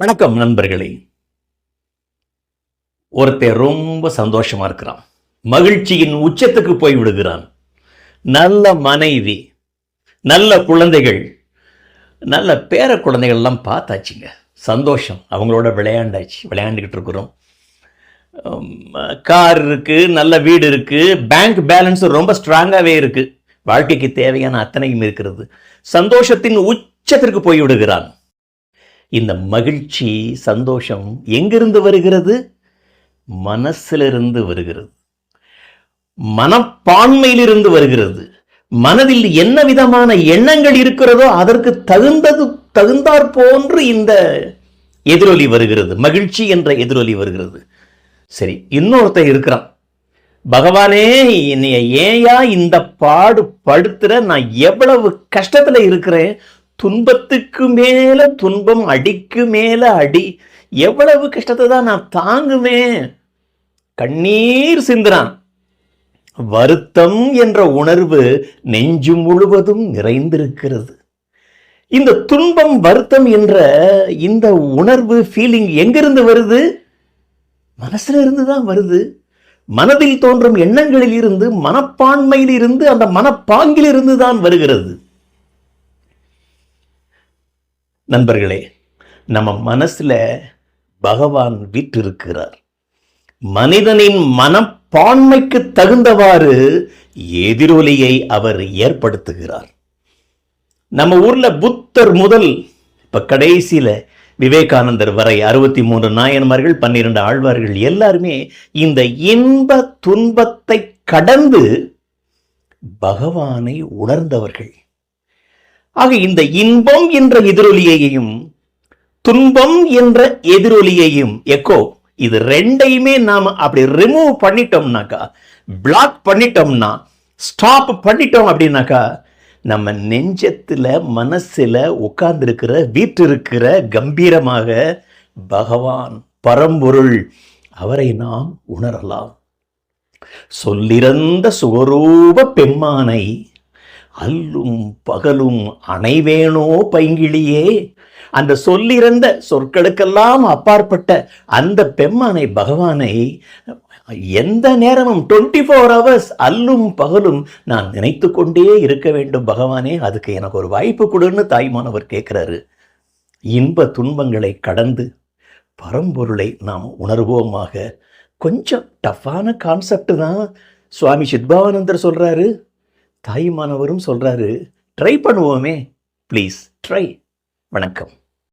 வணக்கம் நண்பர்களே. ஒருத்தர் ரொம்ப சந்தோஷமா இருக்கிறான், மகிழ்ச்சியின் உச்சத்துக்கு போய் விடுகிறான். நல்ல மனைவி, நல்ல குழந்தைகள், நல்ல பேர குழந்தைகள்லாம் பார்த்தாச்சுங்க. சந்தோஷம், அவங்களோட விளையாண்டுக்கிட்டு இருக்கிறோம். கார் இருக்கு, நல்ல வீடு இருக்கு, பேங்க் பேலன்ஸ் ரொம்ப ஸ்ட்ராங்காகவே இருக்கு, வாழ்க்கைக்கு தேவையான அத்தனையும் இருக்கிறது. சந்தோஷத்தின் உச்சத்திற்கு போய் விடுகிறான். இந்த மகிழ்ச்சி, சந்தோஷம் எங்கிருந்து வருகிறது? மனசிலிருந்து வருகிறது, மனப்பான்மையிலிருந்து வருகிறது. மனதில் என்ன விதமான எண்ணங்கள் இருக்கிறதோ அதற்கு தகுந்தாற் போன்று இந்த எதிரொலி வருகிறது, மகிழ்ச்சி என்ற எதிரொலி வருகிறது. சரி, இன்னொருத்தன் இருக்கிறான், பகவானே என்னைய ஏயா இந்த பாடு படுத்துற, நான் எவ்வளவு கஷ்டத்துல இருக்கிறேன், துன்பத்துக்கு மேல துன்பம், அடிக்கு மேல அடி, எவ்வளவு கஷ்டத்தை தான் நான் தாங்குவேன். கண்ணீர் சிந்துறான். வருத்தம் என்ற உணர்வு நெஞ்சு முழுவதும் நிறைந்திருக்கிறது. இந்த துன்பம், வருத்தம் என்ற இந்த உணர்வு, ஃபீலிங் எங்கிருந்து வருது? மனசுல இருந்து தான் வருது. மனதில் தோன்றும் எண்ணங்களில் இருந்து, மனப்பான்மையில் இருந்து, அந்த மனப்பாங்கில் இருந்து தான் வருகிறது. நண்பர்களே, நம்ம மனசுல பகவான் வீற்றிருக்கிறார். மனிதனின் மனப்பான்மைக்கு தகுந்தவாறு எதிரொலியை அவர் ஏற்படுத்துகிறார். நம்ம ஊர்ல புத்தர் முதல் இப்ப கடைசியில விவேகானந்தர் வரை 63 நாயன்மார்கள், 12 ஆழ்வார்கள் எல்லாருமே இந்த இன்ப துன்பத்தை கடந்து பகவானை உணர்ந்தவர்கள். ஆக இந்த இன்பம் என்ற எதிரொலியையும் துன்பம் என்ற எதிரொலியையும், எக்கோ, இது ரெண்டையுமே நாம அப்படி ரிமூவ் பண்ணிட்டோம்னாக்கா, பிளாக் பண்ணிட்டோம்னா, ஸ்டாப் பண்ணிட்டோம் அப்படின்னாக்கா, நம்ம நெஞ்சத்துல, மனசுல உட்கார்ந்திருக்கிற, வீற்றிருக்கிற கம்பீரமாக பகவான், பரம்பொருள், அவரை நாம் உணரலாம். சொல்லிறந்த சுகரூப பெம்மானை அல்லும் பகலும் அணைவேனோ பைங்கிளியே. அந்த சொல்லிறந்த சொற்களுக்கெல்லாம் அப்பாற்பட்ட அந்த பெம்மானை, பகவானை எந்த நேரமும் 24 hours அல்லும் பகலும் நான் நினைத்து கொண்டே இருக்க வேண்டும். பகவானே, அதுக்கு எனக்கு ஒரு வாய்ப்பு கொடுன்னு தாய்மானவர் கேட்கிறாரு. இன்ப துன்பங்களை கடந்து பரம்பொருளை நாம் உணர்வோமாக. கொஞ்சம் டஃப்பான கான்செப்ட் தான் சுவாமி சித்பவானந்தர் சொல்றாரு, தாய்மானவரும் சொல்றாரு. ட்ரை பண்ணுவோமே, ப்ளீஸ் ட்ரை. வணக்கம்.